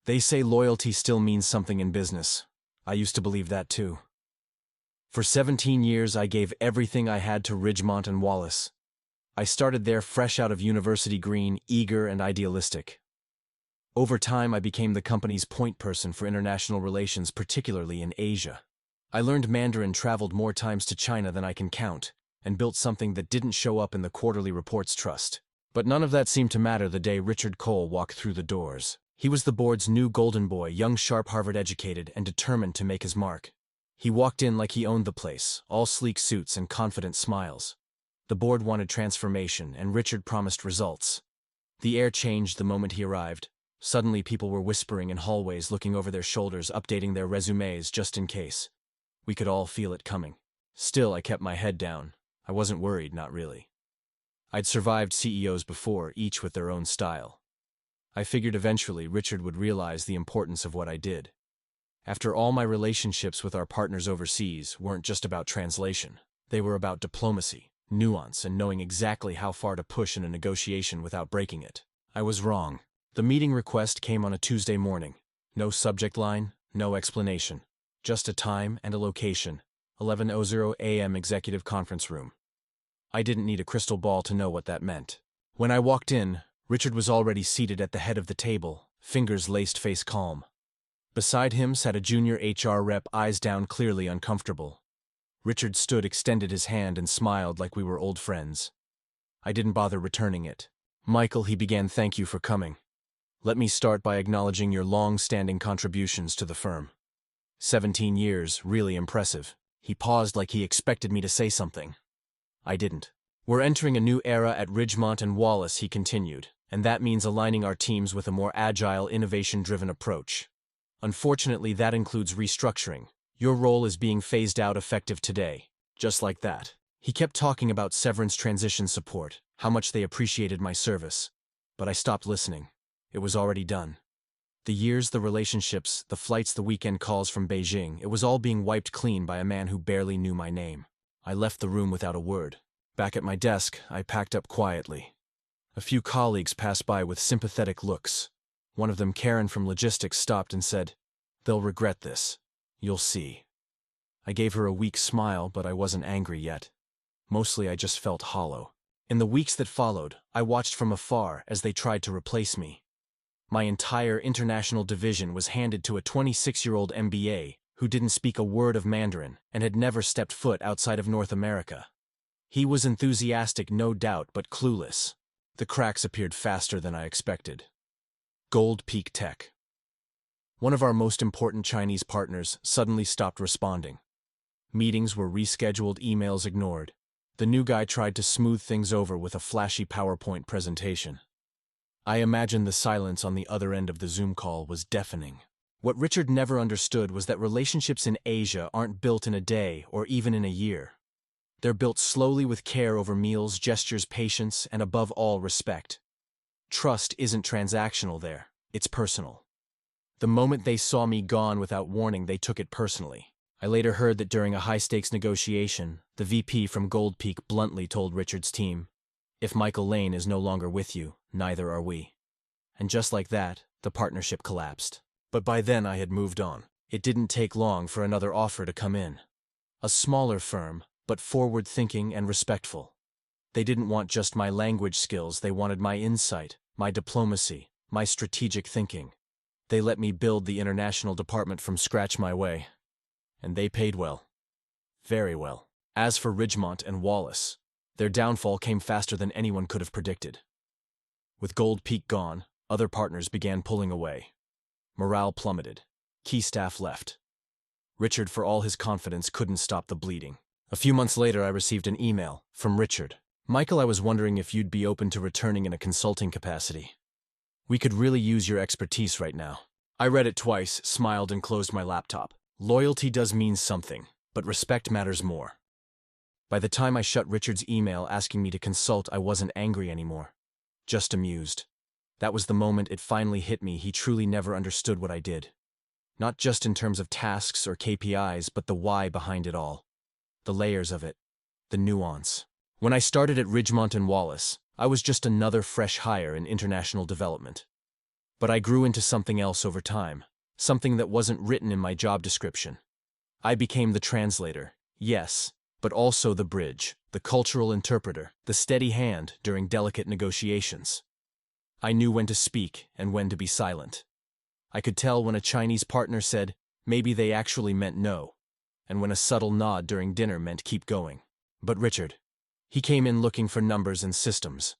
They say loyalty still means something in business. I used to believe that too. For 17 years, I gave everything I had to Ridgemont and Wallace. I started there fresh out of university green, eager and idealistic. Over time, I became the company's point person for international relations, particularly in Asia. I learned Mandarin, traveled more times to China than I can count, and built something that didn't show up in the quarterly reports trust. But none of that seemed to matter the day Richard Cole walked through the doors. He was the board's new golden boy, young, sharp, Harvard-educated, and determined to make his mark. He walked in like he owned the place, all sleek suits and confident smiles. The board wanted transformation, and Richard promised results. The air changed the moment he arrived. Suddenly, people were whispering in hallways, looking over their shoulders, updating their resumes just in case. We could all feel it coming. Still, I kept my head down. I wasn't worried, not really. I'd survived CEOs before, each with their own style. I figured eventually Richard would realize the importance of what I did. After all, my relationships with our partners overseas weren't just about translation. They were about diplomacy, nuance, and knowing exactly how far to push in a negotiation without breaking it. I was wrong. The meeting request came on a Tuesday morning. No subject line, no explanation. Just a time and a location. 11:00 a.m. Executive Conference Room. I didn't need a crystal ball to know what that meant. When I walked in, Richard was already seated at the head of the table, fingers laced, face calm. Beside him sat a junior HR rep, eyes down, clearly uncomfortable. Richard stood, extended his hand, and smiled like we were old friends. I didn't bother returning it. "Michael," he began, "thank you for coming. Let me start by acknowledging your long-standing contributions to the firm. 17 years, really impressive." He paused like he expected me to say something. I didn't. "We're entering a new era at Ridgemont and Wallace," he continued, "and that means aligning our teams with a more agile, innovation-driven approach. Unfortunately, that includes restructuring. Your role is being phased out effective today." Just like that. He kept talking about severance, transition support, how much they appreciated my service. But I stopped listening. It was already done. The years, the relationships, the flights, the weekend calls from Beijing, it was all being wiped clean by a man who barely knew my name. I left the room without a word. Back at my desk, I packed up quietly. A few colleagues passed by with sympathetic looks. One of them, Karen from logistics, stopped and said, "They'll regret this. You'll see." I gave her a weak smile, but I wasn't angry yet. Mostly I just felt hollow. In the weeks that followed, I watched from afar as they tried to replace me. My entire international division was handed to a 26-year-old MBA who didn't speak a word of Mandarin and had never stepped foot outside of North America. He was enthusiastic, no doubt, but clueless. The cracks appeared faster than I expected. Gold Peak Tech. One of our most important Chinese partners suddenly stopped responding. Meetings were rescheduled, emails ignored. The new guy tried to smooth things over with a flashy PowerPoint presentation. I imagine the silence on the other end of the Zoom call was deafening. What Richard never understood was that relationships in Asia aren't built in a day or even in a year. They're built slowly with care over meals, gestures, patience, and above all, respect. Trust isn't transactional there, it's personal. The moment they saw me gone without warning, they took it personally. I later heard that during a high-stakes negotiation, the VP from Gold Peak bluntly told Richard's team, "If Michael Lane is no longer with you, neither are we." And just like that, the partnership collapsed. But by then I had moved on. It didn't take long for another offer to come in. A smaller firm, but forward-thinking and respectful. They didn't want just my language skills, they wanted my insight, my diplomacy, my strategic thinking. They let me build the international department from scratch my way. And they paid well. Very well. As for Ridgemont and Wallace, their downfall came faster than anyone could have predicted. With Gold Peak gone, other partners began pulling away. Morale plummeted. Key staff left. Richard, for all his confidence, couldn't stop the bleeding. A few months later, I received an email from Richard. "Michael, I was wondering if you'd be open to returning in a consulting capacity. We could really use your expertise right now." I read it twice, smiled, and closed my laptop. Loyalty does mean something, but respect matters more. By the time I shut Richard's email asking me to consult, I wasn't angry anymore. Just amused. That was the moment it finally hit me. He truly never understood what I did. Not just in terms of tasks or KPIs, but the why behind it all. The layers of it. The nuance. When I started at Ridgemont and Wallace, I was just another fresh hire in international development. But I grew into something else over time, something that wasn't written in my job description. I became the translator, yes, but also the bridge, the cultural interpreter, the steady hand during delicate negotiations. I knew when to speak and when to be silent. I could tell when a Chinese partner said, maybe they actually meant no, and when a subtle nod during dinner meant keep going. But Richard, he came in looking for numbers and systems.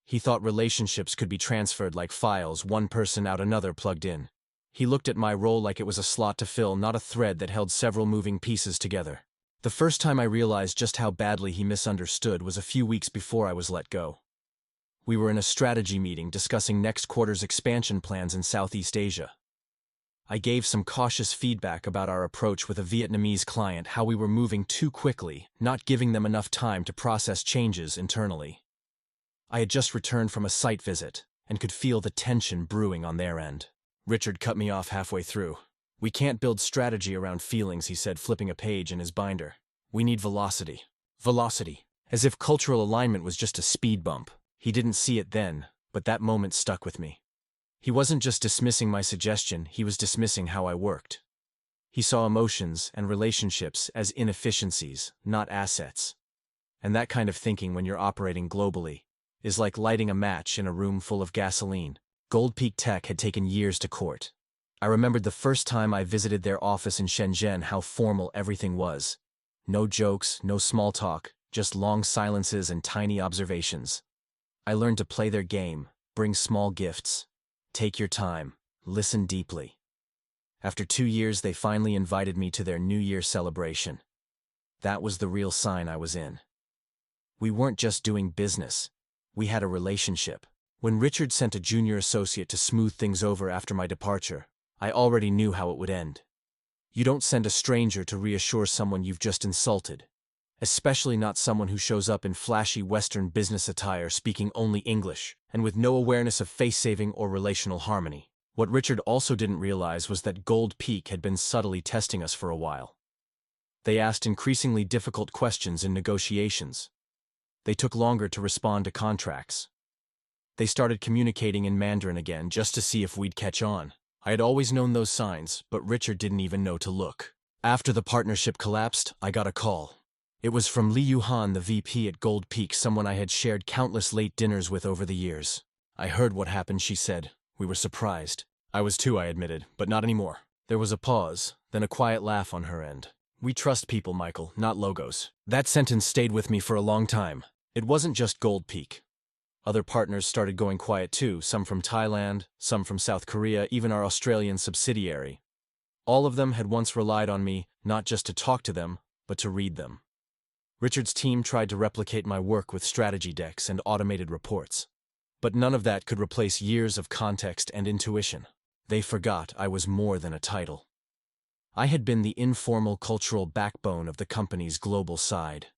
He thought relationships could be transferred like files, one person out another plugged in. He looked at my role like it was a slot to fill, not a thread that held several moving pieces together. The first time I realized just how badly he misunderstood was a few weeks before I was let go. We were in a strategy meeting discussing next quarter's expansion plans in Southeast Asia. I gave some cautious feedback about our approach with a Vietnamese client, how we were moving too quickly, not giving them enough time to process changes internally. I had just returned from a site visit and could feel the tension brewing on their end. Richard cut me off halfway through. "We can't build strategy around feelings," he said, flipping a page in his binder. "We need velocity." Velocity. As if cultural alignment was just a speed bump. He didn't see it then, but that moment stuck with me. He wasn't just dismissing my suggestion, he was dismissing how I worked. He saw emotions and relationships as inefficiencies, not assets. And that kind of thinking, when you're operating globally, is like lighting a match in a room full of gasoline. Gold Peak Tech had taken years to court. I remembered the first time I visited their office in Shenzhen, how formal everything was. No jokes, no small talk, just long silences and tiny observations. I learned to play their game, bring small gifts, take your time, listen deeply. After 2 years, they finally invited me to their New Year celebration. That was the real sign I was in. We weren't just doing business. We had a relationship. When Richard sent a junior associate to smooth things over after my departure, I already knew how it would end. You don't send a stranger to reassure someone you've just insulted, especially not someone who shows up in flashy Western business attire, speaking only English, and with no awareness of face-saving or relational harmony. What Richard also didn't realize was that Gold Peak had been subtly testing us for a while. They asked increasingly difficult questions in negotiations. They took longer to respond to contracts. They started communicating in Mandarin again just to see if we'd catch on. I had always known those signs, but Richard didn't even know to look. After the partnership collapsed, I got a call. It was from Li Yuhan, the VP at Gold Peak, someone I had shared countless late dinners with over the years. "I heard what happened," she said. "We were surprised." I was too, I admitted, but not anymore. There was a pause, then a quiet laugh on her end. "We trust people, Michael, not logos." That sentence stayed with me for a long time. It wasn't just Gold Peak. Other partners started going quiet too, some from Thailand, some from South Korea, even our Australian subsidiary. All of them had once relied on me, not just to talk to them, but to read them. Richard's team tried to replicate my work with strategy decks and automated reports. But none of that could replace years of context and intuition. They forgot I was more than a title. I had been the informal cultural backbone of the company's global side.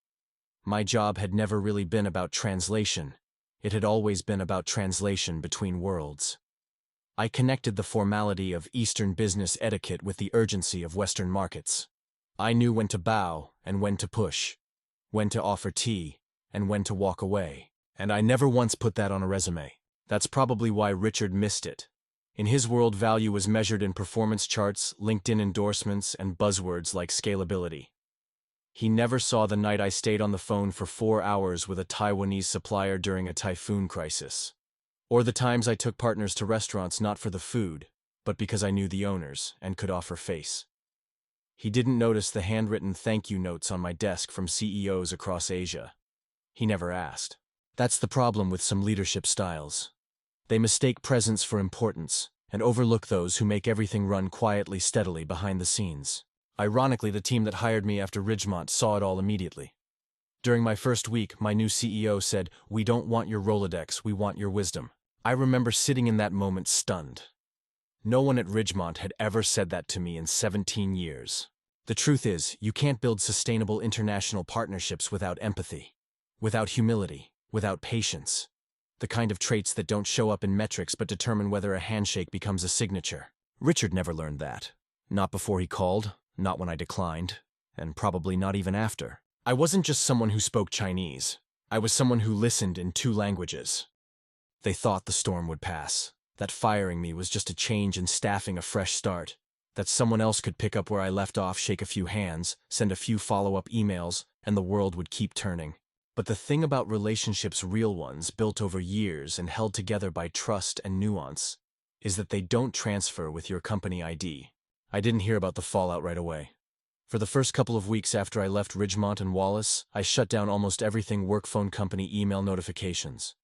My job had never really been about translation. It had always been about translation between worlds. I connected the formality of Eastern business etiquette with the urgency of Western markets. I knew when to bow and when to push, when to offer tea and when to walk away. And I never once put that on a resume. That's probably why Richard missed it. In his world, value was measured in performance charts, LinkedIn endorsements, and buzzwords like scalability. He never saw the night I stayed on the phone for 4 hours with a Taiwanese supplier during a typhoon crisis. Or the times I took partners to restaurants not for the food, but because I knew the owners and could offer face. He didn't notice the handwritten thank you notes on my desk from CEOs across Asia. He never asked. That's the problem with some leadership styles. They mistake presence for importance and overlook those who make everything run quietly, steadily behind the scenes. Ironically, the team that hired me after Ridgemont saw it all immediately. During my first week, my new CEO said, "We don't want your Rolodex, we want your wisdom." I remember sitting in that moment stunned. No one at Ridgemont had ever said that to me in 17 years. The truth is, you can't build sustainable international partnerships without empathy, without humility, without patience. The kind of traits that don't show up in metrics but determine whether a handshake becomes a signature. Richard never learned that. Not before he called, not when I declined, and probably not even after. I wasn't just someone who spoke Chinese. I was someone who listened in 2 languages. They thought the storm would pass. That firing me was just a change in staffing, a fresh start. That someone else could pick up where I left off, shake a few hands, send a few follow-up emails, and the world would keep turning. But the thing about relationships, real ones, built over years and held together by trust and nuance, is that they don't transfer with your company ID. I didn't hear about the fallout right away. For the first couple of weeks after I left Ridgemont and Wallace, I shut down almost everything work phone company email notifications.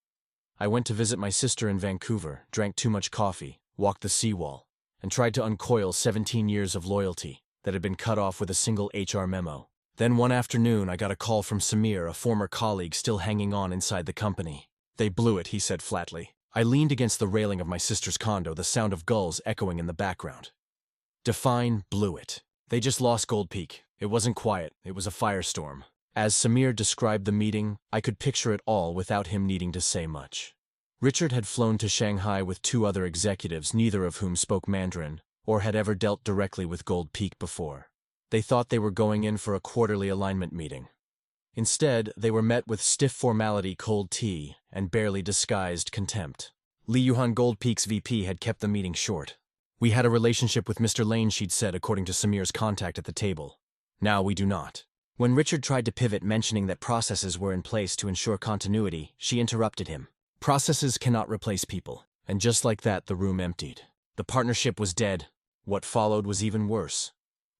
I went to visit my sister in Vancouver, drank too much coffee, walked the seawall, and tried to uncoil 17 years of loyalty that had been cut off with a single HR memo. Then one afternoon, I got a call from Samir, a former colleague still hanging on inside the company. "They blew it," he said flatly. I leaned against the railing of my sister's condo, the sound of gulls echoing in the background. Define blew it. They just lost Gold Peak. It wasn't quiet, it was a firestorm. As Samir described the meeting, I could picture it all without him needing to say much. Richard had flown to Shanghai with 2 other executives, neither of whom spoke Mandarin or had ever dealt directly with Gold Peak before. They thought they were going in for a quarterly alignment meeting. Instead, they were met with stiff formality, cold tea, and barely disguised contempt. Li Yuhan, Gold Peak's VP, had kept the meeting short. "We had a relationship with Mr. Lane," she'd said, according to Samir's contact at the table. "Now we do not." When Richard tried to pivot, mentioning that processes were in place to ensure continuity, she interrupted him. "Processes cannot replace people." And just like that, the room emptied. The partnership was dead. What followed was even worse.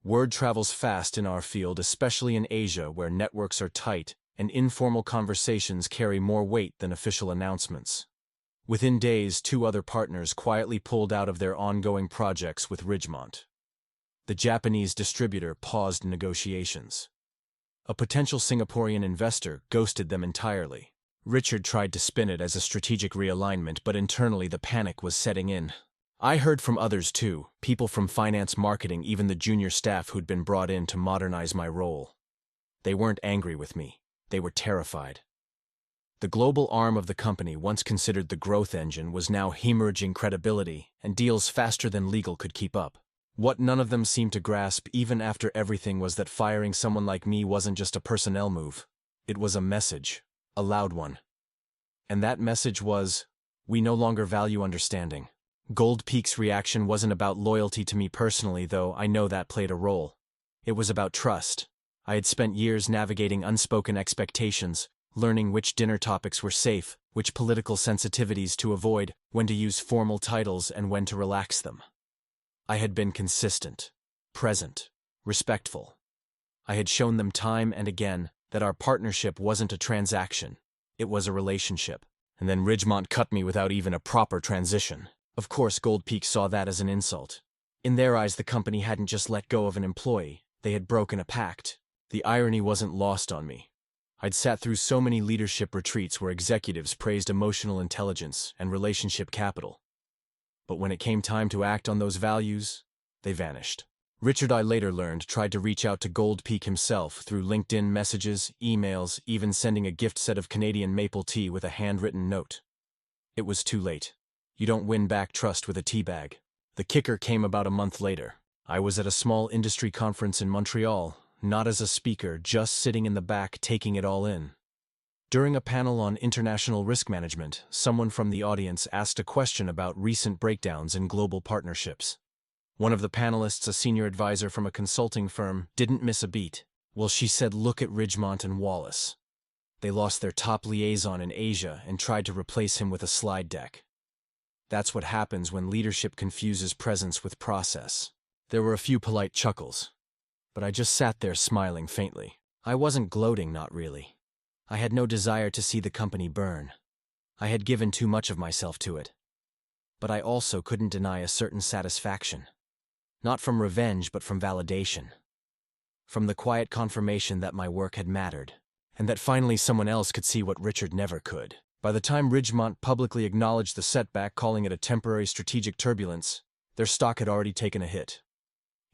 Word travels fast in our field, especially in Asia, where networks are tight and informal conversations carry more weight than official announcements. Within days, 2 other partners quietly pulled out of their ongoing projects with Ridgemont. The Japanese distributor paused negotiations. A potential Singaporean investor ghosted them entirely. Richard tried to spin it as a strategic realignment, but internally the panic was setting in. I heard from others too, people from finance, marketing, even the junior staff who'd been brought in to modernize my role. They weren't angry with me. They were terrified. The global arm of the company, once considered the growth engine, was now hemorrhaging credibility and deals faster than legal could keep up. What none of them seemed to grasp, even after everything, was that firing someone like me wasn't just a personnel move. It was a message, a loud one. And that message was, we no longer value understanding. Gold Peak's reaction wasn't about loyalty to me personally, though I know that played a role. It was about trust. I had spent years navigating unspoken expectations, learning which dinner topics were safe, which political sensitivities to avoid, when to use formal titles and when to relax them. I had been consistent, present, respectful. I had shown them time and again that our partnership wasn't a transaction, it was a relationship. And then Ridgemont cut me without even a proper transition. Of course, Gold Peak saw that as an insult. In their eyes, the company hadn't just let go of an employee, they had broken a pact. The irony wasn't lost on me. I'd sat through so many leadership retreats where executives praised emotional intelligence and relationship capital. But when it came time to act on those values, they vanished. Richard, I later learned, tried to reach out to Gold Peak himself through LinkedIn messages, emails, even sending a gift set of Canadian maple tea with a handwritten note. It was too late. You don't win back trust with a tea bag. The kicker came about a month later. I was at a small industry conference in Montreal, not as a speaker, just sitting in the back taking it all in. During a panel on international risk management, someone from the audience asked a question about recent breakdowns in global partnerships. One of the panelists, a senior advisor from a consulting firm, didn't miss a beat. Well, she said, look at Ridgemont and Wallace. They lost their top liaison in Asia and tried to replace him with a slide deck. That's what happens when leadership confuses presence with process. There were a few polite chuckles, but I just sat there smiling faintly. I wasn't gloating, not really. I had no desire to see the company burn. I had given too much of myself to it. But I also couldn't deny a certain satisfaction. Not from revenge, but from validation. From the quiet confirmation that my work had mattered, and that finally someone else could see what Richard never could. By the time Ridgemont publicly acknowledged the setback, calling it a temporary strategic turbulence, their stock had already taken a hit.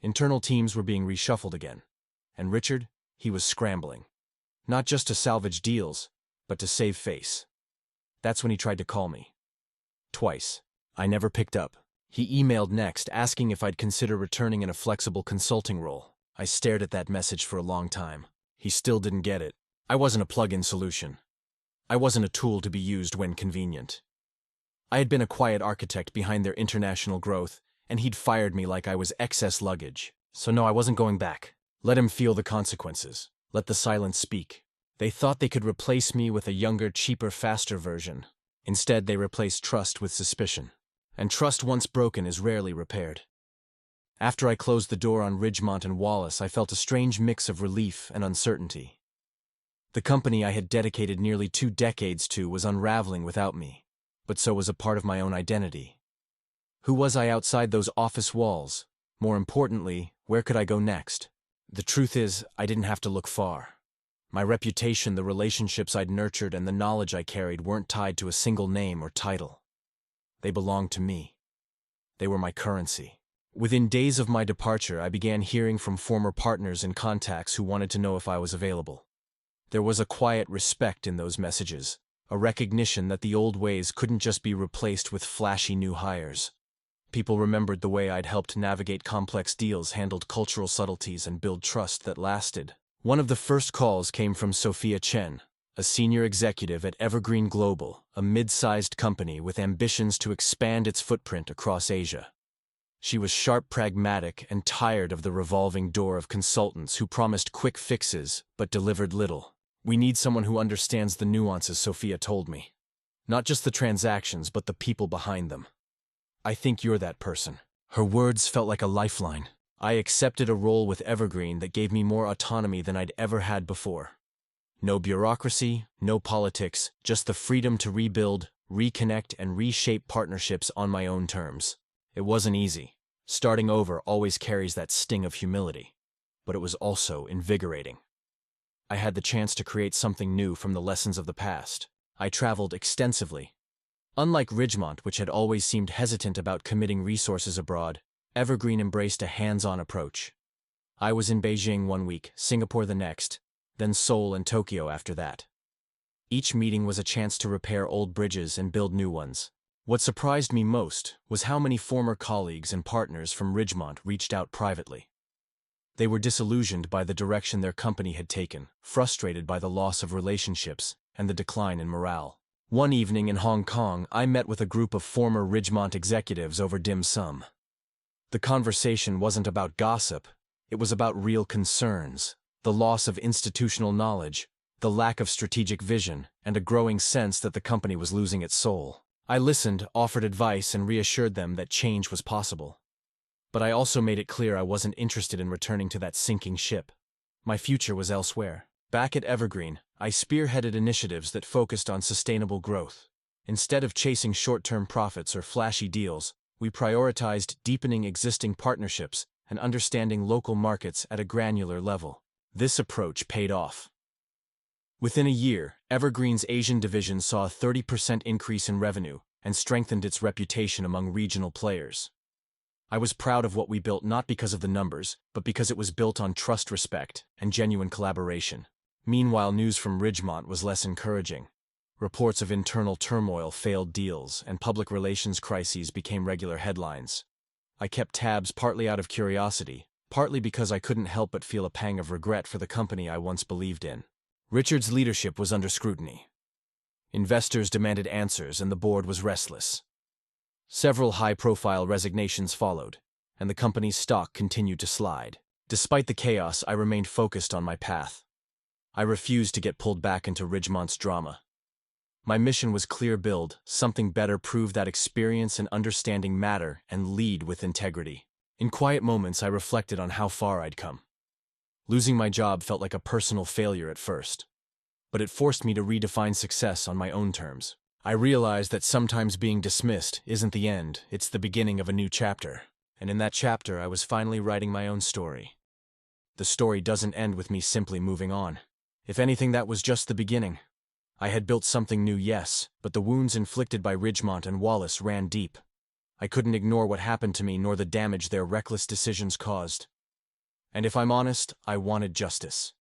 Internal teams were being reshuffled again. And Richard, he was scrambling. Not just to salvage deals, but to save face. That's when he tried to call me. Twice. I never picked up. He emailed next, asking if I'd consider returning in a flexible consulting role. I stared at that message for a long time. He still didn't get it. I wasn't a plug-in solution. I wasn't a tool to be used when convenient. I had been a quiet architect behind their international growth, and he'd fired me like I was excess luggage. So no, I wasn't going back. Let him feel the consequences. Let the silence speak. They thought they could replace me with a younger, cheaper, faster version. Instead, they replaced trust with suspicion. And trust once broken is rarely repaired. After I closed the door on Ridgemont and Wallace, I felt a strange mix of relief and uncertainty. The company I had dedicated nearly 2 decades to was unraveling without me, but so was a part of my own identity. Who was I outside those office walls? More importantly, where could I go next? The truth is, I didn't have to look far. My reputation, the relationships I'd nurtured, and the knowledge I carried weren't tied to a single name or title. They belonged to me. They were my currency. Within days of my departure, I began hearing from former partners and contacts who wanted to know if I was available. There was a quiet respect in those messages, a recognition that the old ways couldn't just be replaced with flashy new hires. People remembered the way I'd helped navigate complex deals, handled cultural subtleties, and build trust that lasted. One of the first calls came from Sophia Chen, a senior executive at Evergreen Global, a mid-sized company with ambitions to expand its footprint across Asia. She was sharp, pragmatic, and tired of the revolving door of consultants who promised quick fixes but delivered little. "We need someone who understands the nuances," Sophia told me. "Not just the transactions, but the people behind them. I think you're that person." Her words felt like a lifeline. I accepted a role with Evergreen that gave me more autonomy than I'd ever had before. No bureaucracy, no politics, just the freedom to rebuild, reconnect, and reshape partnerships on my own terms. It wasn't easy. Starting over always carries that sting of humility. But it was also invigorating. I had the chance to create something new from the lessons of the past. I traveled extensively. Unlike Ridgemont, which had always seemed hesitant about committing resources abroad, Evergreen embraced a hands-on approach. I was in Beijing 1 week, Singapore the next, then Seoul and Tokyo after that. Each meeting was a chance to repair old bridges and build new ones. What surprised me most was how many former colleagues and partners from Ridgemont reached out privately. They were disillusioned by the direction their company had taken, frustrated by the loss of relationships and the decline in morale. One evening in Hong Kong, I met with a group of former Ridgemont executives over dim sum. The conversation wasn't about gossip, it was about real concerns, the loss of institutional knowledge, the lack of strategic vision, and a growing sense that the company was losing its soul. I listened, offered advice, and reassured them that change was possible. But I also made it clear I wasn't interested in returning to that sinking ship. My future was elsewhere. Back at Evergreen, I spearheaded initiatives that focused on sustainable growth. Instead of chasing short-term profits or flashy deals, we prioritized deepening existing partnerships and understanding local markets at a granular level. This approach paid off. Within a year, Evergreen's Asian division saw a 30% increase in revenue and strengthened its reputation among regional players. I was proud of what we built not because of the numbers, but because it was built on trust, respect, and genuine collaboration. Meanwhile, news from Ridgemont was less encouraging. Reports of internal turmoil, failed deals, and public relations crises became regular headlines. I kept tabs partly out of curiosity, partly because I couldn't help but feel a pang of regret for the company I once believed in. Richard's leadership was under scrutiny. Investors demanded answers, and the board was restless. Several high-profile resignations followed, and the company's stock continued to slide. Despite the chaos, I remained focused on my path. I refused to get pulled back into Ridgemont's drama. My mission was clear: build something better, prove that experience and understanding matter, and lead with integrity. In quiet moments, I reflected on how far I'd come. Losing my job felt like a personal failure at first, but it forced me to redefine success on my own terms. I realized that sometimes being dismissed isn't the end, it's the beginning of a new chapter. And in that chapter, I was finally writing my own story. The story doesn't end with me simply moving on. If anything, that was just the beginning. I had built something new, yes, but the wounds inflicted by Ridgemont and Wallace ran deep. I couldn't ignore what happened to me nor the damage their reckless decisions caused. And if I'm honest, I wanted justice.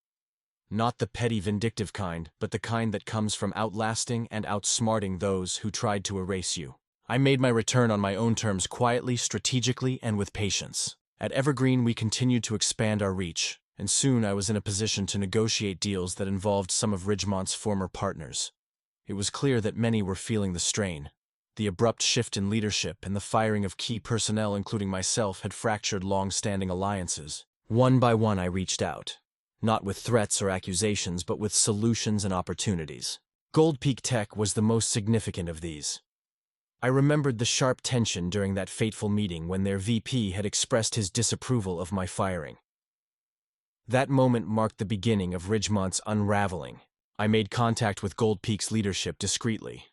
Not the petty, vindictive kind, but the kind that comes from outlasting and outsmarting those who tried to erase you. I made my return on my own terms, quietly, strategically, and with patience. At Evergreen, we continued to expand our reach, and soon I was in a position to negotiate deals that involved some of Ridgemont's former partners. It was clear that many were feeling the strain. The abrupt shift in leadership and the firing of key personnel, including myself, had fractured long-standing alliances. One by one, I reached out, not with threats or accusations, but with solutions and opportunities. Gold Peak Tech was the most significant of these. I remembered the sharp tension during that fateful meeting when their VP had expressed his disapproval of my firing. That moment marked the beginning of Ridgemont's unraveling. I made contact with Gold Peak's leadership discreetly.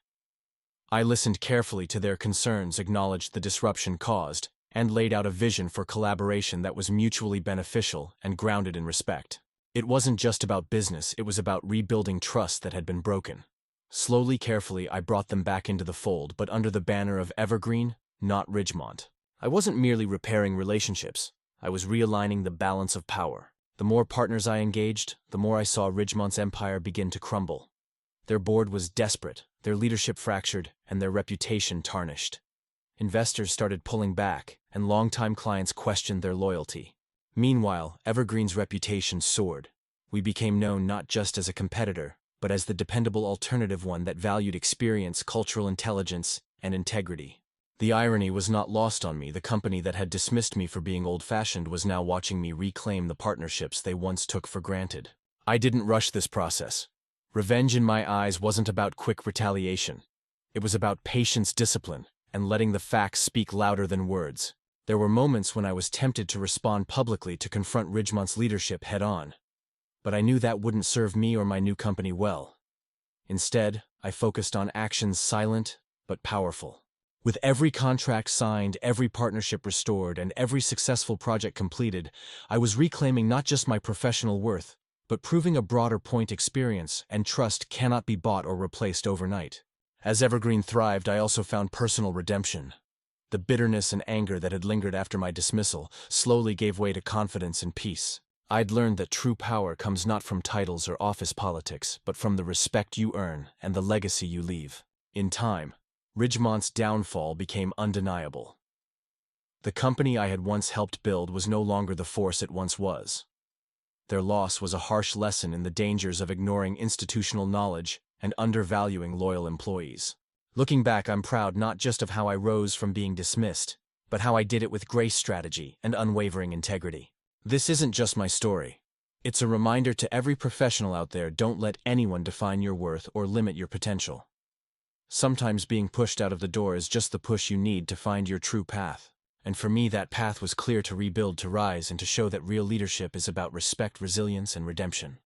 I listened carefully to their concerns, acknowledged the disruption caused, and laid out a vision for collaboration that was mutually beneficial and grounded in respect. It wasn't just about business, it was about rebuilding trust that had been broken. Slowly, carefully, I brought them back into the fold, but under the banner of Evergreen, not Ridgemont. I wasn't merely repairing relationships, I was realigning the balance of power. The more partners I engaged, the more I saw Ridgemont's empire begin to crumble. Their board was desperate, their leadership fractured, and their reputation tarnished. Investors started pulling back, and longtime clients questioned their loyalty. Meanwhile, Evergreen's reputation soared. We became known not just as a competitor, but as the dependable alternative, one that valued experience, cultural intelligence, and integrity. The irony was not lost on me. The company that had dismissed me for being old-fashioned was now watching me reclaim the partnerships they once took for granted. I didn't rush this process. Revenge in my eyes wasn't about quick retaliation. It was about patience, discipline, and letting the facts speak louder than words. There were moments when I was tempted to respond publicly, to confront Ridgemont's leadership head-on. But I knew that wouldn't serve me or my new company well. Instead, I focused on actions silent but powerful. With every contract signed, every partnership restored, and every successful project completed, I was reclaiming not just my professional worth, but proving a broader point: experience and trust cannot be bought or replaced overnight. As Evergreen thrived, I also found personal redemption. The bitterness and anger that had lingered after my dismissal slowly gave way to confidence and peace. I'd learned that true power comes not from titles or office politics, but from the respect you earn and the legacy you leave. In time, Ridgemont's downfall became undeniable. The company I had once helped build was no longer the force it once was. Their loss was a harsh lesson in the dangers of ignoring institutional knowledge and undervaluing loyal employees. Looking back, I'm proud not just of how I rose from being dismissed, but how I did it with grace, strategy, and unwavering integrity. This isn't just my story. It's a reminder to every professional out there: don't let anyone define your worth or limit your potential. Sometimes being pushed out of the door is just the push you need to find your true path. And for me, that path was clear: to rebuild, to rise, and to show that real leadership is about respect, resilience, and redemption.